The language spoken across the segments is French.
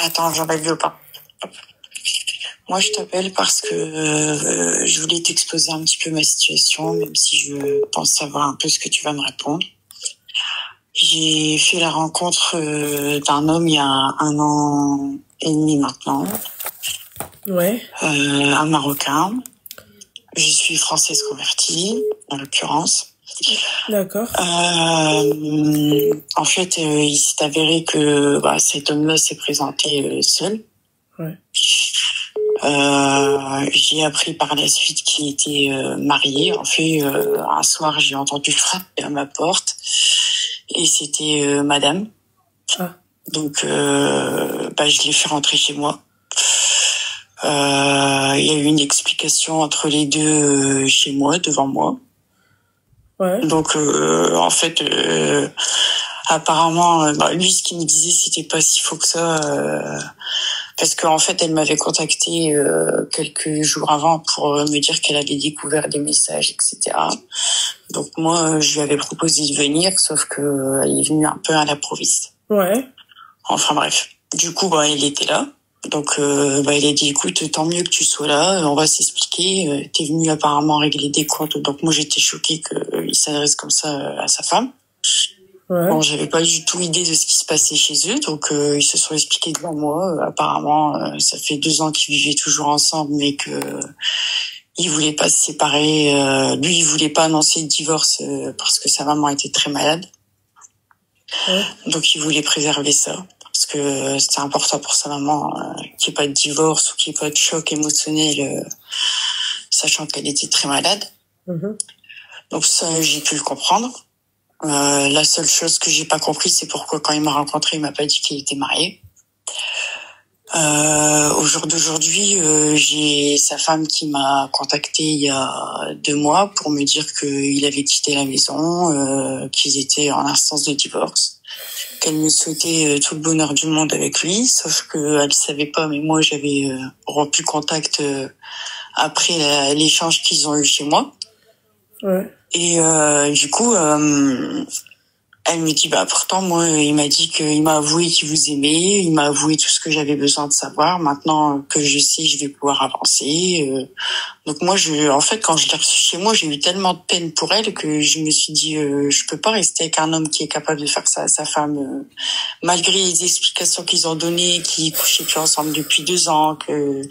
Attends, j'enlève le pas. Moi, je t'appelle parce que je voulais t'exposer un petit peu ma situation, même si je pense savoir un peu ce que tu vas me répondre. J'ai fait la rencontre d'un homme il y a 1 an et demi maintenant. Ouais. Un Marocain. Je suis française convertie, en l'occurrence. D'accord. En fait, il s'est avéré que cet homme-là s'est présenté seul. Ouais. J'ai appris par la suite qu'il était marié. En fait, un soir, j'ai entendu frapper à ma porte et c'était madame. Ah. Donc, je l'ai fait rentrer chez moi. Il y a eu une explication entre les deux chez moi, devant moi. Ouais. Donc, en fait, apparemment, lui, ce qu'il me disait, c'était pas si faux que ça. Parce qu'en fait, elle m'avait contacté quelques jours avant pour me dire qu'elle avait découvert des messages, etc. Donc moi, je lui avais proposé de venir, sauf que elle est venue un peu à l'improviste. Ouais. Enfin bref. Du coup, il était là. Donc, il a dit, écoute, tant mieux que tu sois là, on va s'expliquer. T'es venu apparemment régler des comptes. Donc moi, j'étais choquée qu'il s'adresse comme ça à sa femme. Ouais. Bon, j'avais pas du tout idée de ce qui se passait chez eux, donc ils se sont expliqués devant moi. Apparemment, ça fait 2 ans qu'ils vivaient toujours ensemble, mais que ils voulaient pas se séparer. Lui, il voulait pas annoncer le divorce parce que sa maman était très malade. Ouais. Donc, il voulait préserver ça parce que c'était important pour sa maman qu'il n'y ait pas de divorce ou qu'il n'y ait pas de choc émotionnel, sachant qu'elle était très malade. Mhm. Donc ça, j'ai pu le comprendre. La seule chose que j'ai pas compris, c'est pourquoi quand il m'a rencontré, il m'a pas dit qu'il était marié. Au jour d'aujourd'hui, j'ai sa femme qui m'a contacté il y a 2 mois pour me dire qu'il avait quitté la maison, qu'ils étaient en instance de divorce, qu'elle me souhaitait tout le bonheur du monde avec lui, sauf qu'elle savait pas, mais moi j'avais rompu contact après l'échange qu'ils ont eu chez moi. Ouais. Et du coup, elle me dit, pourtant, moi, il m'a dit qu'il m'a avoué qu'il vous aimait, il m'a avoué tout ce que j'avais besoin de savoir. Maintenant que je sais, je vais pouvoir avancer. Donc moi, en fait, quand je l'ai reçue chez moi, j'ai eu tellement de peine pour elle que je me suis dit, je peux pas rester avec un homme qui est capable de faire ça à sa femme, malgré les explications qu'ils ont données, qu'ils couchaient plus ensemble depuis 2 ans, que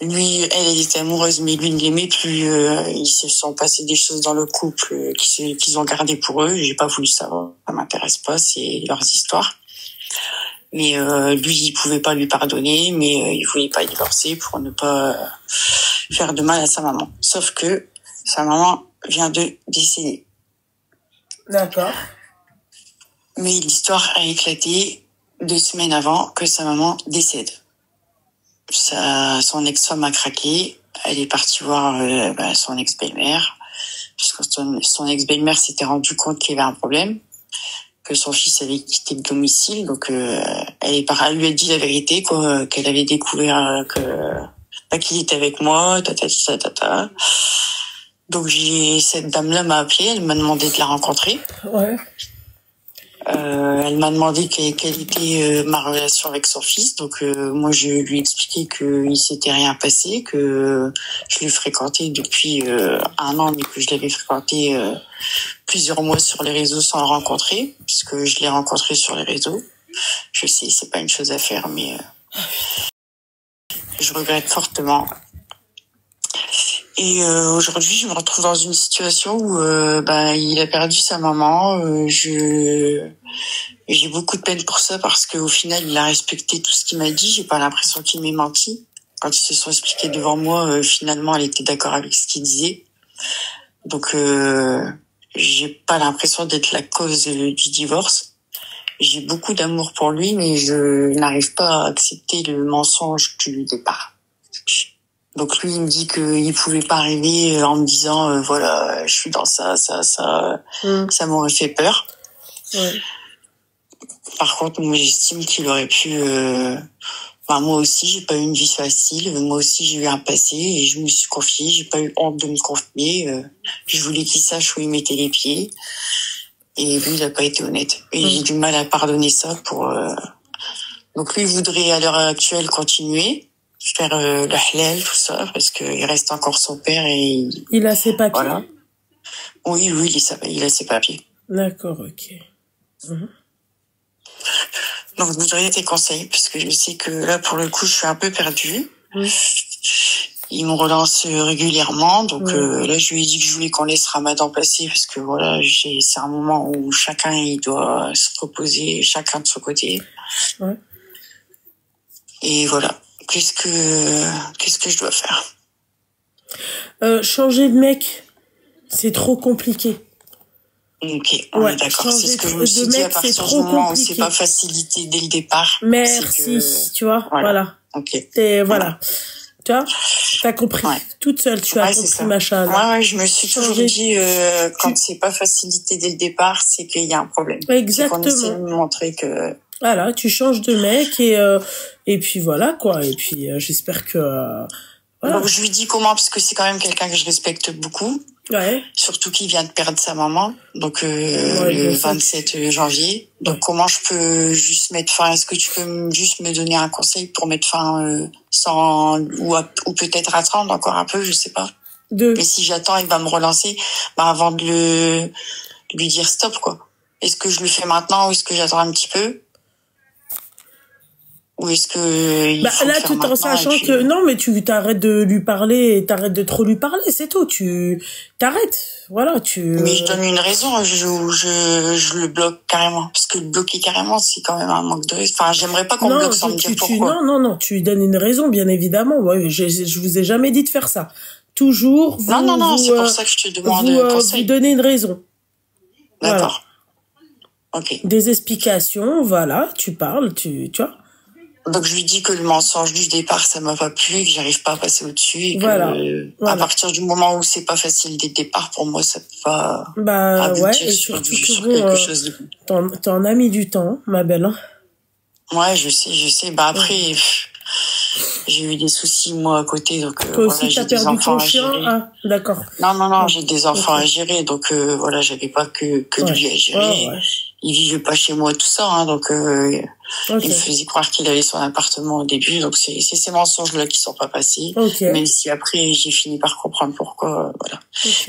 lui, elle était amoureuse, mais lui ne l'aimait plus. Ils se sont passés des choses dans le couple qu'ils ont gardé pour eux. J'ai pas voulu savoir. Ça m'intéresse pas, c'est leurs histoires. Mais lui, il pouvait pas lui pardonner, mais il voulait pas divorcer pour ne pas faire de mal à sa maman. Sauf que sa maman vient de décéder. D'accord. Mais l'histoire a éclaté 2 semaines avant que sa maman décède. Son ex-femme a craqué. Elle est partie voir son ex-belle-mère, puisque son ex-belle-mère s'était rendu compte qu'il y avait un problème, que son fils avait quitté le domicile. Donc elle lui a dit la vérité, quoi, qu'elle avait découvert qu'il était avec moi, tata. Donc cette dame-là m'a appelée, elle m'a demandé de la rencontrer. Ouais. Elle m'a demandé quelle était ma relation avec son fils. Donc moi je lui ai expliqué qu'il s'était rien passé, que je l'ai fréquenté depuis 1 an, mais que je l'avais fréquenté plusieurs mois sur les réseaux sans le rencontrer, puisque je l'ai rencontré sur les réseaux. Je sais, c'est pas une chose à faire, mais je regrette fortement. Et aujourd'hui, je me retrouve dans une situation où il a perdu sa maman. J'ai beaucoup de peine pour ça parce qu'au final, il a respecté tout ce qu'il m'a dit. J'ai pas l'impression qu'il m'ait menti. Quand ils se sont expliqués devant moi, finalement, elle était d'accord avec ce qu'il disait. Donc, j'ai pas l'impression d'être la cause du divorce. J'ai beaucoup d'amour pour lui, mais je n'arrive pas à accepter le mensonge du départ. Donc lui, il me dit qu'il pouvait pas arriver en me disant voilà, je suis dans ça. Ça m'aurait fait peur. Ouais. Par contre, moi, j'estime qu'il aurait pu. Moi aussi, j'ai pas eu une vie facile. Moi aussi, j'ai eu un passé et je me suis confiée. J'ai pas eu honte de me confier. Je voulais qu'il sache où il mettait les pieds. Et lui, il a pas été honnête. Et j'ai du mal à pardonner ça Donc lui voudrait à l'heure actuelle continuer, faire le halal, tout ça, parce qu'il reste encore son père et Il a ses papiers? voilà. Oui, il a ses papiers. D'accord, ok. Donc je voudrais tes conseils, parce que je sais que là, pour le coup, je suis un peu perdue. Il me relance régulièrement, donc là, je lui ai dit que je voulais qu'on laisse Ramadan passer, parce que voilà, c'est un moment où chacun, il doit se reposer, chacun de son côté. Ouais. Et voilà. Qu'est-ce que je dois faire? Changer de mec, c'est trop compliqué. Ok, on est d'accord. C'est ce que je me suis dit à partir du moment où c'est pas facilité dès le départ. Merci, tu vois, voilà. Ok. Voilà. Tu vois, t'as compris. Toute seule, tu as compris, machin. Ouais, je me suis toujours dit, quand c'est pas facilité dès le départ, c'est qu'il y a un problème. Exactement. C'est qu'on essaie de me montrer que... Voilà, tu changes de mec et puis voilà, quoi. Et puis, j'espère que... voilà. Donc, je lui dis comment, parce que c'est quand même quelqu'un que je respecte beaucoup. Ouais. Surtout qu'il vient de perdre sa maman, donc le 27 janvier. Donc comment je peux juste mettre fin? Est-ce que tu peux juste me donner un conseil pour mettre fin sans ou peut-être attendre encore un peu, je sais pas. Mais si j'attends, il va me relancer. Avant de lui dire stop, quoi. Est-ce que je le fais maintenant ou est-ce que j'attends un petit peu? Ou est-ce que il faut là, le faire tout en sachant puis... que non, mais tu t'arrêtes de lui parler et t'arrêtes de trop lui parler, c'est tout. Tu t'arrêtes, voilà. Mais je donne une raison, je le bloque carrément, parce que le bloquer carrément, c'est quand même un manque de... Enfin, j'aimerais pas qu'on me bloque sans me dire pourquoi. Non, tu lui donnes une raison, bien évidemment. Ouais, je vous ai jamais dit de faire ça. Toujours. Non, c'est pour ça que je te demande conseil. Vous donnez une raison. D'accord. Voilà. Ok. Des explications, voilà. Tu parles, tu vois. Donc je lui dis que le mensonge du départ ça m'a pas plu, que j'arrive pas à passer au-dessus et que à partir du moment où c'est pas facile dès le départ pour moi ça peut pas aboutir sur quelque chose de bon. T'en as mis du temps, ma belle. Hein. Ouais, je sais. Après j'ai eu des soucis moi à côté donc voilà, j'ai des enfants à gérer. Ah, d'accord. Non, j'ai des enfants à gérer donc voilà, j'avais pas que lui à gérer. Il vivait pas chez moi tout ça hein, donc il me faisait croire qu'il avait son appartement au début, donc c'est ces mensonges-là qui sont pas passés. Même si après j'ai fini par comprendre pourquoi, voilà.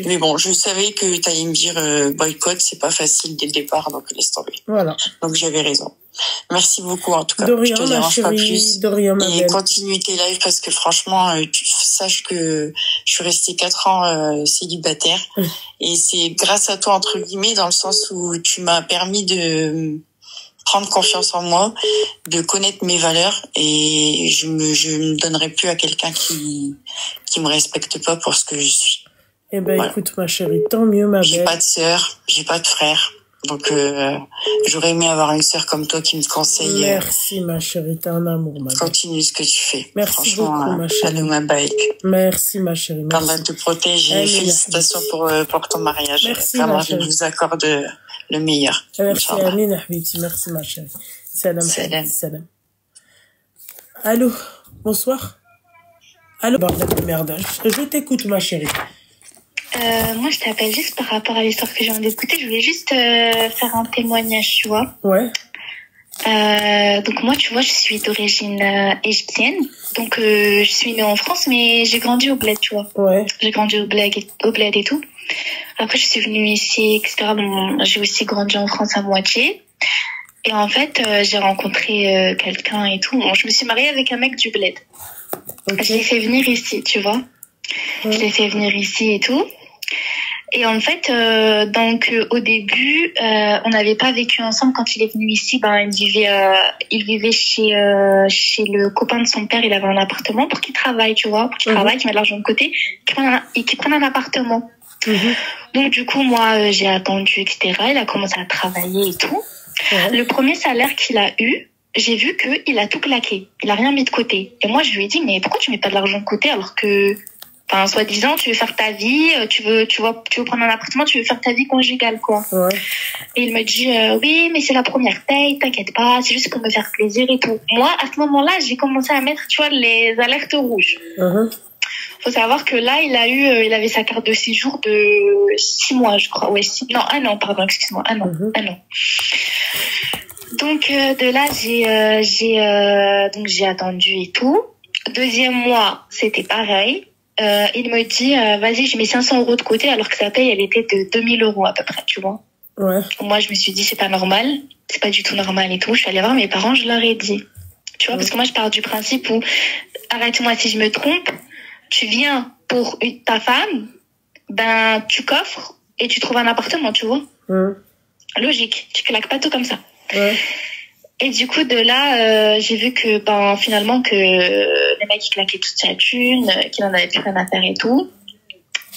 Mais bon, je savais que t'allais me dire boycott, c'est pas facile dès le départ, donc laisse tomber. Voilà. Donc j'avais raison. Merci beaucoup en tout cas. De rien, je te dérange pas plus. De rien, ma belle. Et continue tes lives parce que franchement, tu saches que je suis restée 4 ans célibataire et c'est grâce à toi entre guillemets dans le sens où tu m'as permis de prendre confiance en moi, de connaître mes valeurs et je me donnerai plus à quelqu'un qui me respecte pas pour ce que je suis. Eh ben écoute ma chérie, tant mieux ma belle. J'ai pas de sœur, j'ai pas de frère. Donc j'aurais aimé avoir une sœur comme toi qui me conseille. Merci ma chérie, t'es un amour ma belle. Continue ce que tu fais. Merci beaucoup ma chérie. Merci ma chérie. Qu'Allah te protège et félicitations pour ton mariage. Merci ma chérie. Qu'Allah vous accorde le meilleur. Merci Amine Habibti, merci ma chérie. Salam. Allô, bonsoir. Allô, bordel de merde. Je t'écoute ma chérie. Moi, je t'appelle juste par rapport à l'histoire que je viens d'écouter. Je voulais juste faire un témoignage, tu vois. Ouais. Donc moi, tu vois, je suis d'origine égyptienne. Donc je suis née en France, mais j'ai grandi au bled, tu vois. Ouais. J'ai grandi au bled et tout. Après, je suis venue ici, etc. Bon, j'ai aussi grandi en France à moitié. Et en fait, j'ai rencontré quelqu'un et tout. Bon, je me suis mariée avec un mec du bled. Okay. Je l'ai fait venir ici, tu vois. Je l'ai fait venir ici et tout. Et en fait, donc au début, on n'avait pas vécu ensemble. Quand il est venu ici, il vivait chez le copain de son père. Il avait un appartement pour qu'il travaille, tu vois, pour qu'il travaille, qu'il mette l'argent de côté, qu'il prenne un appartement. Donc du coup, moi, j'ai attendu, etc. Il a commencé à travailler et tout. Le premier salaire qu'il a eu, j'ai vu qu'il a tout claqué. Il a rien mis de côté. Et moi, je lui ai dit, mais pourquoi tu mets pas de l'argent de côté alors que... Enfin, soi-disant, tu veux faire ta vie, tu veux prendre un appartement, tu veux faire ta vie conjugale, quoi. Ouais. Et il me dit, oui, mais c'est la première paye, t'inquiète pas, c'est juste pour me faire plaisir et tout. Moi, à ce moment-là, j'ai commencé à mettre, tu vois, les alertes rouges. Faut savoir que là, il avait sa carte de séjour de 6 mois, je crois. Ouais, 1 an, pardon, excuse-moi, 1 an. Donc de là j'ai attendu et tout. Deuxième mois, c'était pareil. Il me dit vas-y, je mets 500 euros de côté alors que sa paye elle était de 2000 euros à peu près, tu vois. Ouais. Moi je me suis dit c'est pas normal, c'est pas du tout normal et tout. Je suis allée voir mes parents, je leur ai dit. Tu vois, parce que moi je pars du principe où arrête-moi si je me trompe, tu viens pour ta femme, ben tu coffres et tu trouves un appartement, tu vois. Logique, tu claques pas tout comme ça. Ouais. Et du coup de là j'ai vu que finalement que les mecs ils claquaient toute sa thune, qu'il en avait plus rien à faire et tout.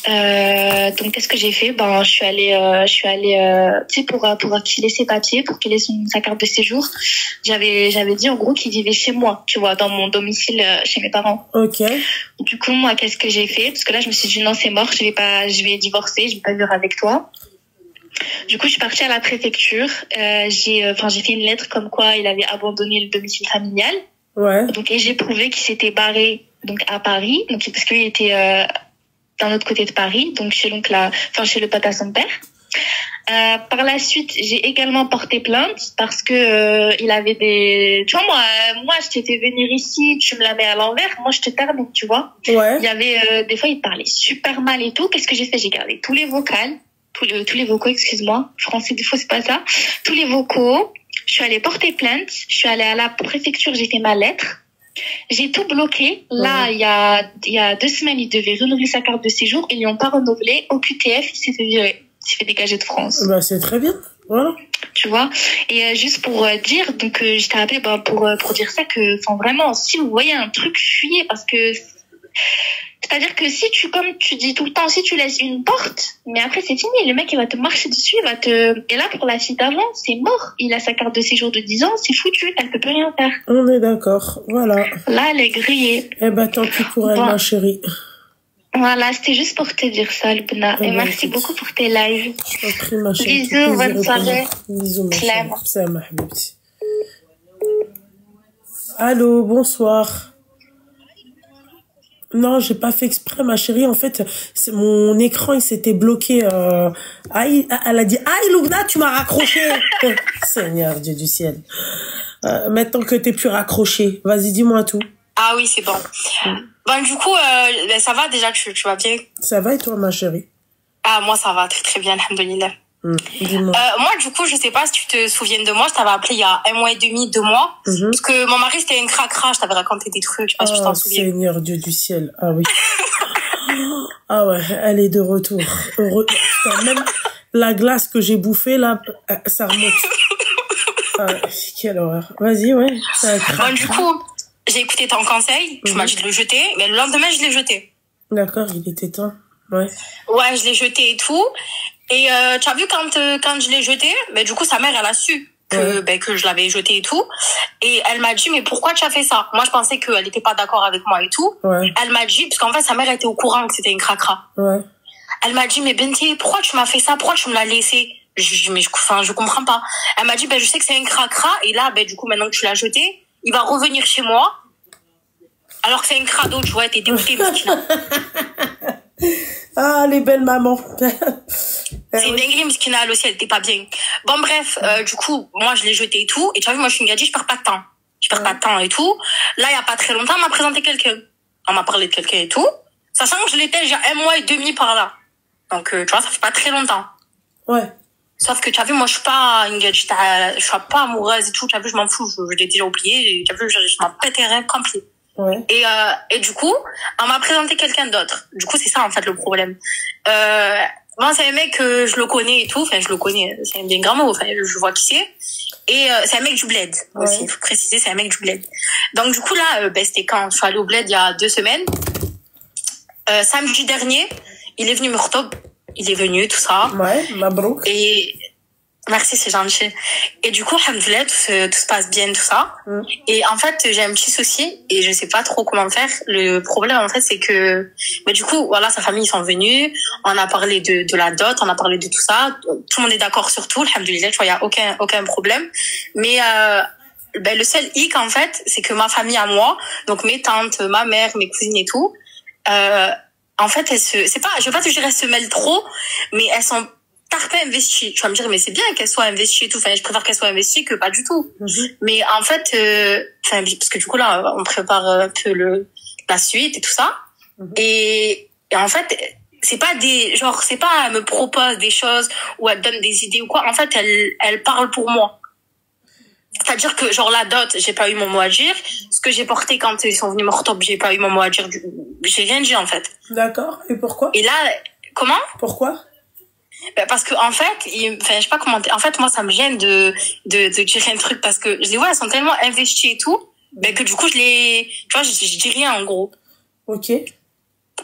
Donc qu'est-ce que j'ai fait? Je suis allée tu sais pour qu'il ait ses papiers, pour qu'il ait sa carte de séjour. J'avais dit en gros qu'il vivait chez moi, tu vois, dans mon domicile chez mes parents. Ok. Du coup moi qu'est-ce que j'ai fait? Parce que là je me suis dit non, c'est mort, je vais divorcer, je vais pas vivre avec toi. Du coup, je suis partie à la préfecture. J'ai fait une lettre comme quoi il avait abandonné le domicile familial. Ouais. Donc, et j'ai prouvé qu'il s'était barré donc à Paris, donc parce qu'il était d'un autre côté de Paris, donc chez chez le pote à son père. Par la suite, j'ai également porté plainte parce que il avait des, tu vois, moi je t'ai fait venir ici, tu me la mets à l'envers, moi je te termine, tu vois. Ouais. Il y avait des fois il parlait super mal et tout. Qu'est-ce que j'ai fait? J'ai gardé tous les vocals. Tous les vocaux, excuse-moi, français des fois c'est pas ça, tous les vocaux. Je suis allée porter plainte, je suis allée à la préfecture, j'ai fait ma lettre, j'ai tout bloqué. Là, il y a 2 semaines, il devait renouveler sa carte de séjour, ils lui ont pas renouvelé. Au QTF, il s'est fait virer, il s'est fait dégager de France. Bah c'est très bien, voilà. Tu vois. Et juste pour dire, donc je t'ai appelé pour dire ça, que vraiment, si vous voyez un truc, fuyez, parce que c'est-à-dire que si comme tu dis tout le temps, si tu laisses une porte, mais après c'est fini, le mec il va te marcher dessus, et là pour la fille d'avant, c'est mort. Il a sa carte de séjour de 10 ans, c'est foutu, elle peut plus rien faire. On est d'accord, voilà. Là elle est grillée. Eh ben tant pis pour elle, ma chérie. Voilà, c'était juste pour te dire ça, Lubna. Et merci beaucoup pour tes lives. Je t'en prie, ma chérie. Bisous, bonne soirée. Bisous, ma chérie. Salam, habibti. Allô, bonsoir. Non, j'ai pas fait exprès, ma chérie. En fait, mon écran, il s'était bloqué. Elle a dit, aïe, Lubna, tu m'as raccroché. Seigneur Dieu du ciel. Maintenant que t'es plus raccroché, vas-y, dis-moi tout. Ah oui, c'est bon. Bon, du coup, ça va déjà, tu vas bien? Ça va et toi, ma chérie? Ah, moi, ça va très très bien, alhamdoulilah. Dis-moi. Moi, du coup, je sais pas si tu te souviens de moi, je t'avais appelé il y a 1 mois et demi, 2 mois, parce que mon mari, c'était une cracra, je t'avais raconté des trucs, je sais pas si tu t'en souviens. Seigneur Dieu du ciel, ah oui. Ah ouais, elle est de retour. Putain, même la glace que j'ai bouffée, là, ça remonte. Ah, quelle horreur. Vas-y, ouais. Bon, du coup, j'ai écouté ton conseil, tu m'as dit de le jeter, mais le lendemain, je l'ai jeté. D'accord, il était temps. Ouais. Ouais, je l'ai jeté et tout. Et tu as vu quand je l'ai jeté, ben du coup sa mère elle a su que je l'avais jeté et tout, et elle m'a dit mais pourquoi tu as fait ça? Moi je pensais qu'elle était pas d'accord avec moi et tout. Ouais. Elle m'a dit, parce qu'en fait sa mère était au courant que c'était une cracra. Ouais. Elle m'a dit mais Benti, pourquoi tu m'as fait ça? Pourquoi tu me l'as laissé? Je comprends pas. Elle m'a dit ben je sais que c'est une cracra, et là ben du coup maintenant que tu l'as jeté, il va revenir chez moi alors que c'est une crado, tu vois, t'es dégoûtée parce qu'il Ah, les belles mamans. C'est une dinguerie, Mskina, elle aussi, elle était pas bien. Bon, bref, du coup, moi, je l'ai jeté et tout. Et tu as vu, moi, je suis une gadji, je perds pas de temps. Je perds pas de temps et tout. Là, il y a pas très longtemps, on m'a présenté quelqu'un. On m'a parlé de quelqu'un et tout. Sachant que je l'étais déjà 1 mois et demi par là. Donc, tu vois, ça fait pas très longtemps. Ouais. Sauf que tu as vu, moi, je suis pas une gadji, je suis pas amoureuse et tout. Tu as vu, je m'en fous, je l'ai déjà oublié. Tu as vu, je m'en pète un rêve complet. Ouais. Et du coup, on m'a présenté quelqu'un d'autre. Du coup, c'est ça, en fait, le problème. Moi, c'est un mec que je le connais et tout. Enfin, je le connais. C'est un bien grand mot. Enfin, je vois qui c'est. Et c'est un mec du bled aussi. Il faut préciser, c'est un mec du bled. Donc, du coup, là, c'était quand je suis allée au bled il y a 2 semaines. Samedi dernier, il est venu me retob. Il est venu, tout ça. Ouais, mabrouk. Et merci, c'est gentil. Et du coup, alhamdoulilah, tout se passe bien, tout ça. Et en fait, j'ai un petit souci et je sais pas trop comment faire. Le problème, en fait, c'est que, mais du coup, voilà, sa famille, ils sont venus. On a parlé de la dot, on a parlé de tout ça. Tout le monde est d'accord sur tout, alhamdoulilah, tu vois, il y a aucun problème. Mais, le seul hic, en fait, c'est que ma famille à moi, donc mes tantes, ma mère, mes cousines et tout, en fait, je vais pas te dire elles se mêlent trop, mais elles sont t'as pas investi. Tu vas me dire, mais c'est bien qu'elle soit investie et tout. Enfin, je préfère qu'elle soit investie que pas du tout. Mais en fait, parce que du coup, là, on prépare un peu la suite et tout ça. Et en fait, c'est pas c'est pas, elle me propose des choses ou elle donne des idées ou quoi. En fait, elle parle pour moi. C'est-à-dire que, genre, la dot, j'ai pas eu mon mot à dire. Ce que j'ai porté quand ils sont venus me retourner, j'ai pas eu mon mot à dire. J'ai rien dit, en fait. D'accord. Et pourquoi? Et là, comment? Pourquoi? Parce que, en fait, enfin, je sais pas comment, en fait, moi, ça me gêne de dire un truc parce que je les vois, elles sont tellement investies et tout, que du coup, tu vois, je dis rien, en gros. Ok.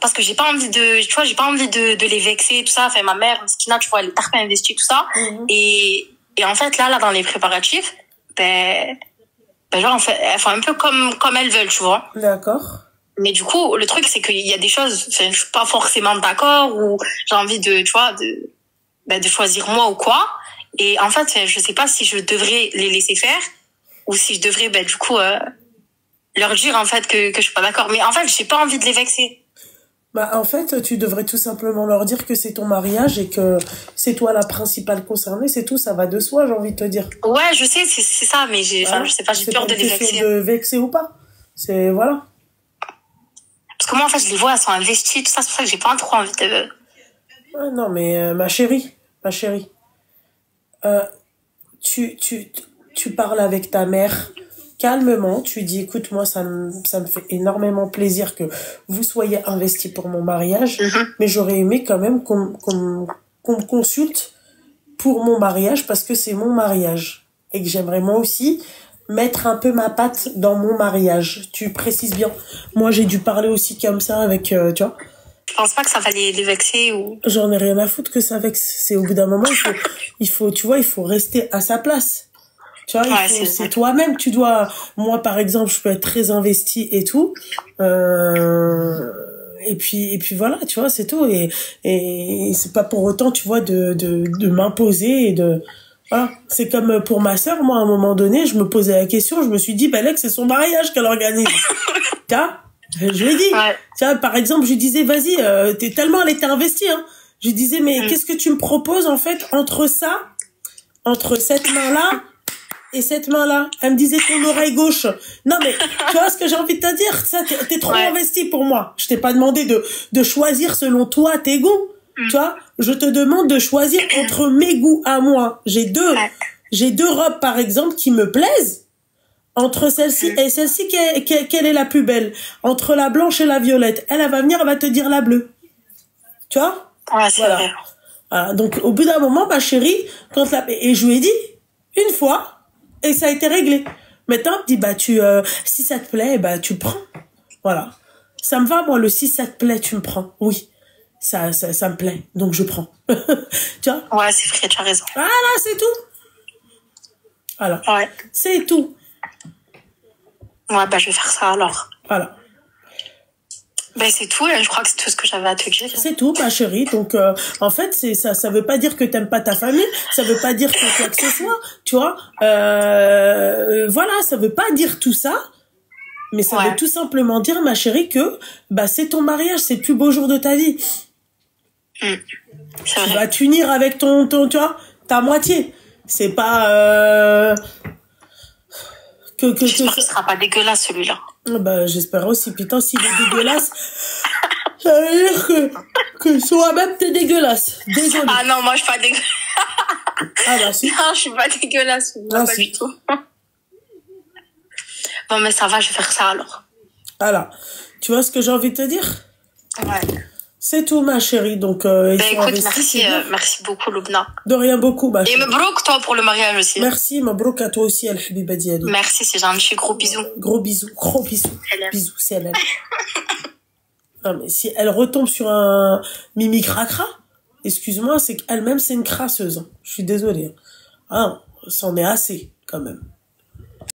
Parce que j'ai pas envie tu vois, j'ai pas envie de les vexer, tout ça. Enfin, ma mère, Skina, tu vois, elle est pas investie, tout ça. Et en fait, là, dans les préparatifs, genre, en fait, elles font un peu comme elles veulent, tu vois. D'accord. Mais du coup, le truc, c'est qu'il y a des choses, enfin, je suis pas forcément d'accord ou j'ai envie tu vois, de choisir moi ou quoi. Et en fait, je sais pas si je devrais les laisser faire ou si je devrais, du coup, leur dire, en fait, que je suis pas d'accord. Mais en fait, j'ai pas envie de les vexer. En fait, tu devrais tout simplement leur dire que c'est ton mariage et que c'est toi la principale concernée, c'est tout, ça va de soi, j'ai envie de te dire. Ouais, je sais, c'est ça, mais je sais pas, j'ai peur de les vexer. C'est pas de vexer ou pas. C'est, voilà. Parce que moi, en fait, je les vois, elles sont investies, tout ça, c'est pour ça que j'ai pas trop envie de... Ouais, non, mais ma chérie, tu parles avec ta mère calmement, tu dis écoute, moi ça me fait énormément plaisir que vous soyez investis pour mon mariage, mais j'aurais aimé quand même qu'on me consulte pour mon mariage parce que c'est mon mariage et que j'aimerais moi aussi mettre un peu ma patte dans mon mariage. Tu précises bien. Moi j'ai dû parler aussi comme ça avec tu vois. Je pense pas que ça va les vexer ou... J'en ai rien à foutre que ça vexe. C'est au bout d'un moment, il faut, tu vois, il faut rester à sa place. Tu vois, c'est toi-même, tu dois, moi, par exemple, je peux être très investie et tout, et puis voilà, tu vois, c'est tout, et c'est pas pour autant, tu vois, de m'imposer et voilà. C'est comme pour ma sœur, moi, à un moment donné, je me posais la question, je me suis dit, Alex, c'est son mariage qu'elle organise. Tu vois? Je lui ai dit. Ouais. Tu vois, par exemple, je lui disais, vas-y, elle était investie, hein. Je lui disais, mais qu'est-ce que tu me proposes, en fait, entre cette main-là, et cette main-là? Elle me disait ton oreille gauche. Non, mais, tu vois ce que j'ai envie de te dire? Ça, t'es trop investi pour moi. Je t'ai pas demandé de choisir selon toi tes goûts. Tu vois? Je te demande de choisir entre mes goûts à moi. J'ai deux robes, par exemple, qui me plaisent. Entre celle-ci et celle-ci, quelle est la plus belle? Entre la blanche et la violette. Elle va venir, elle va te dire la bleue. Tu vois? Ouais, c'est vrai. Voilà. Donc, au bout d'un moment, ma chérie, et je lui ai dit, une fois, et ça a été réglé. Maintenant, elle me dit, si ça te plaît, tu prends. Voilà. Ça me va, moi, si ça te plaît, tu me prends. Oui. Ça me plaît. Donc, je prends. Tu vois? Ouais, c'est vrai, tu as raison. Voilà, c'est tout. Voilà. Ouais. C'est tout. Ouais, je vais faire ça alors. Voilà. C'est tout, je crois que c'est tout ce que j'avais à te dire. C'est tout, ma chérie. Donc, en fait, ça veut pas dire que t'aimes pas ta famille, ça veut pas dire que quoi que ce soit, tu vois. Voilà, ça veut pas dire tout ça, mais ça veut tout simplement dire, ma chérie, que c'est ton mariage, c'est le plus beau jour de ta vie. Tu vas t'unir avec ton, tu vois, ta moitié. C'est pas J'espère qu'il sera pas dégueulasse celui-là. J'espère aussi. Putain, s'il est dégueulasse, ça veut dire que soi-même t'es dégueulasse. Désolée. Ah non, moi je suis pas dégueulasse. Ah si. Non, je suis pas dégueulasse. Non, pas du tout. Bon, mais ça va, je vais faire ça alors. Voilà. Tu vois ce que j'ai envie de te dire? Ouais. C'est tout, ma chérie. Donc, écoute, merci beaucoup, Loubna. De rien beaucoup, ma chérie. Et mabrouk, toi, pour le mariage aussi. Merci, mabrouk à toi aussi, Al-Habiba Diali. Merci, c'est gentil. Gros bisous. Gros bisous. Bisous, c'est elle. Non, mais si elle retombe sur un mimi cracra, excuse-moi, c'est qu'elle-même, c'est une crasseuse. Je suis désolée. Ah, c'en est assez, quand même.